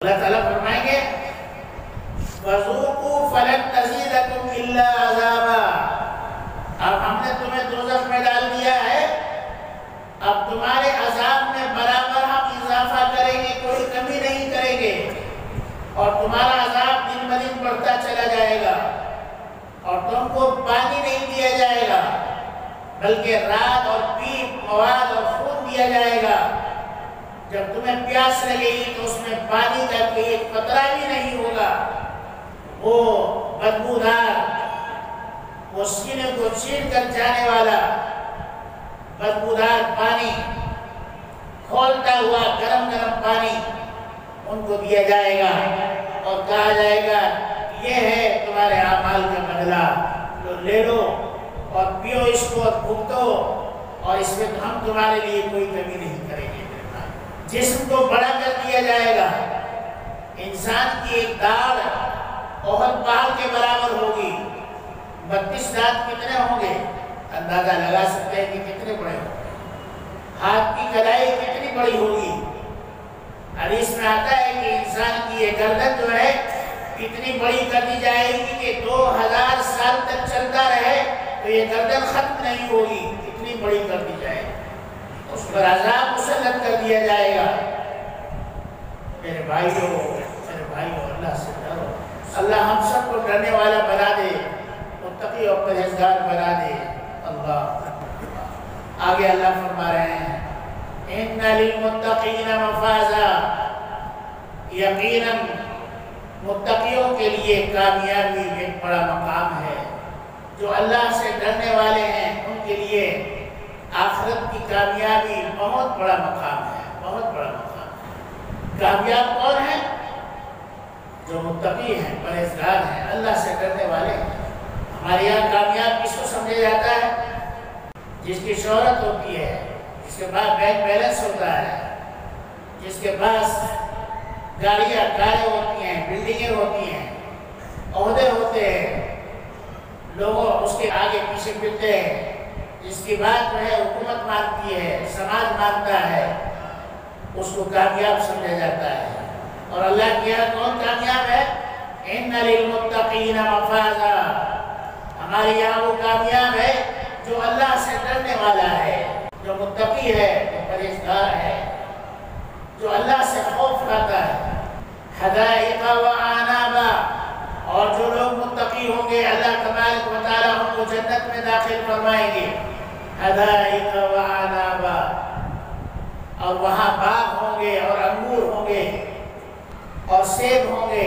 اللہ تعالیٰ فرمائیں گے وَذُوقُوا فَلَن نَّزِيدَكُمْ إِلَّا عَذَابًا، اب ہم نے تمہیں دوزخ میں ڈال دیا ہے، اب تمہارے عذاب میں برابر ہم اضافہ کریں گے، کوئی کمی نہیں کریں گے، اور تمہارا عذاب دن بدن بڑھتا چلا جائے گا، اور تم کو پانی نہیں دیا جائے گا بلکہ رات اور پیپ مواد اور خون دیا جائے گا۔ جب تمہیں پیاس لگے گی تو اس میں پانی کا کوئی ایک قطرہ بھی نہیں ہوگا، وہ بدبودار، وہ سینے کو چیر کر جانے والا بدبودار پانی، کھولتا ہوا گرم گرم پانی ان کو دیا جائے گا اور کہا جائے گا یہ ہے تمہارے اعمال کا بدلہ، تو لے لو اور پیو اس کو اور بھگتو، اور اس میں ہم تمہارے لیے کوئی کمی نہیں کریں گے۔ جسم کو بڑا کر دیا جائے گا، انسان کی ایک داڑھ احد پہاڑ کے برابر ہوگی، 32 دانت کتنے ہوں گے اندازہ لگا سکتے ہیں کہ کتنے بڑے ہوں گے، ہاتھ کی کلائی کتنی بڑی ہوگی۔ حدیث میں آتا ہے کہ انسان کی یہ گردن جو ہے اتنی بڑی کر دی جائے گی کہ 2000 سال تک چلتا رہے تو یہ گردن ختم نہیں ہوگی، اتنی بڑی کر دی جائے گی، اس پر عذاب مسلط کر دیا جائے گا۔ میرے بھائیو اللہ سے ڈرو، اللہ ہم سب کو ڈرنے والا بنا دے، متقی اور پرہیزگار بنا دے۔ اللہ آگے اللہ فرما رہے ہیں ان للمتقین مفازا، یقیناً متقیوں کے لیے کامیابی ایک بڑا مقام ہے، جو اللہ سے ڈرنے والے ہیں ان کے لیے آخرت کی کامیابی بہت بڑا مقام ہے، بہت بڑا مقام ہے۔ کامیاب کون ہیں؟ جو متقی ہیں، پرہیزگار ہیں، اللہ سے ڈرنے والے ہیں۔ ہمارے یہاں کامیاب کس کو سمجھا جاتا ہے؟ جس کی شہرت ہوتی ہے، جس کے پاس بینک بیلنس ہوتا ہے، جس کے پاس گاڑیاں کاریں ہوتی ہیں، بلڈنگیں ہوتی ہیں، عہدے ہوتے ہیں، لوگ اس کے آگے پیچھے پھرتے ہیں، جس کی بات جو ہے حکومت مانتی ہے، سماج مانتا ہے، اس کو کامیاب سمجھا جاتا ہے۔ اور اللہ کی یہاں کون کامیاب ہے؟ ان للمتقین مفازا، ہمارے یہاں وہ کامیاب ہے جو اللہ سے ڈرنے والا ہے، جو متقی ہے، جو پرہیزگار ہے، جو اللہ سے خوف کھاتا ہے۔ حدائق وعنابا، اور جو لوگ متقی ہوں گے اللہ تبارک و تعالیٰ ان کو جنت میں داخل فرمائیں گے۔ حدائق وعنابا، اور وہاں باغ ہوں گے اور انگور ہوں گے اور سیب ہوں گے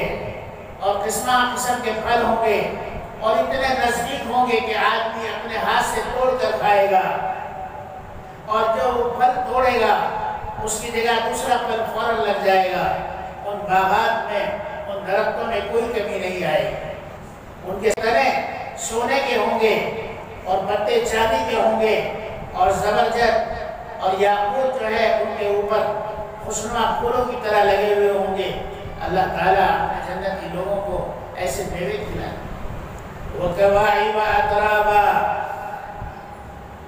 اور قسم کے پھل ہوں گے، اور اتنے نزدیک ہوں گے کہ آدمی اپنے ہاتھ سے توڑ کر کھائے گا، اور جو پھل توڑے گا اس کی جگہ دوسرا پھل فوراً لگ جائے گا۔ ان باغات میں، ان درختوں میں کوئی کمی نہیں آئے گی۔ ان کے تنے سونے کے ہوں گے اور پتے چاندی کے ہوں گے، اور زبرجد اور یاقوت جو ہے ان کے اوپر خوشنما پھولوں کی طرح لگے ہوئے ہوں گے۔ اللہ تعالیٰ اپنے جنتی لوگوں کو ایسے میوے کھلائے۔ وَكَوَاعِبَ أَتْرَابًا،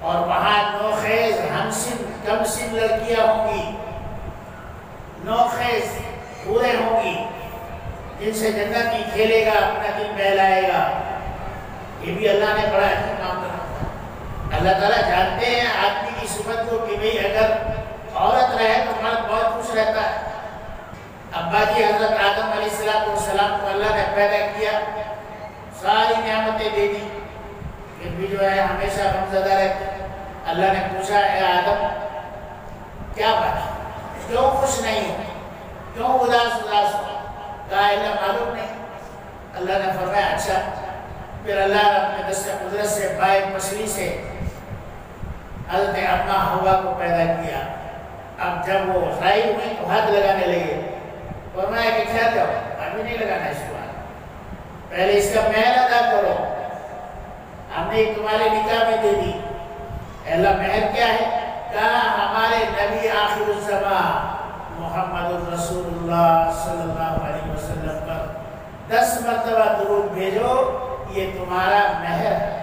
اور وہاں نوخیز ہمسن کمسن لڑکیاں ہوں گی، نوخیز پورے ہوں گی، جن سے جنتی کھیلے گا، اپنا دل بہلائے گا۔ یہ بھی اللہ نے بڑا اہتمام رکھا۔ اللہ تعالیٰ جانتے ہیں آدمی کی صفت کو کہ بھئی اگر عورت رہے تو مرد بہت خوش رہتا ہے۔ ابا جی حضرت آدم علیہ السلام کو اللہ نے پیدا کیا، ساری نعمتیں دے دی، پھر بھی جو ہے ہمیشہ غمزدہ رہتے۔ اللہ نے پوچھا اے آدم کیا بات، کیوں خوش نہیں ہو، کیوں اداس ہو؟ کہا اللہ معلوم نہیں۔ اللہ نے فرمایا اچھا۔ پھر اللہ نے اپنے دست قدرت سے بائیں پسلی سے حضرت اما حوا کو پیدا کیا۔ اب جب وہ ظاہر ہوئے تو ہاتھ لگانے لگے، فرمایا کہ کیا جاؤ، ابھی نہیں لگانا اس کو، پہلے اس کا مہر ادا کرو، ہم نے تمہارے نکاح میں دے دی۔ اللہ مہر کیا ہے؟ کہا ہمارے نبی آخر الزمان محمد رسول اللہ صلی اللہ علیہ وسلم پر 10 مرتبہ درود بھیجو، یہ تمہارا مہر ہے۔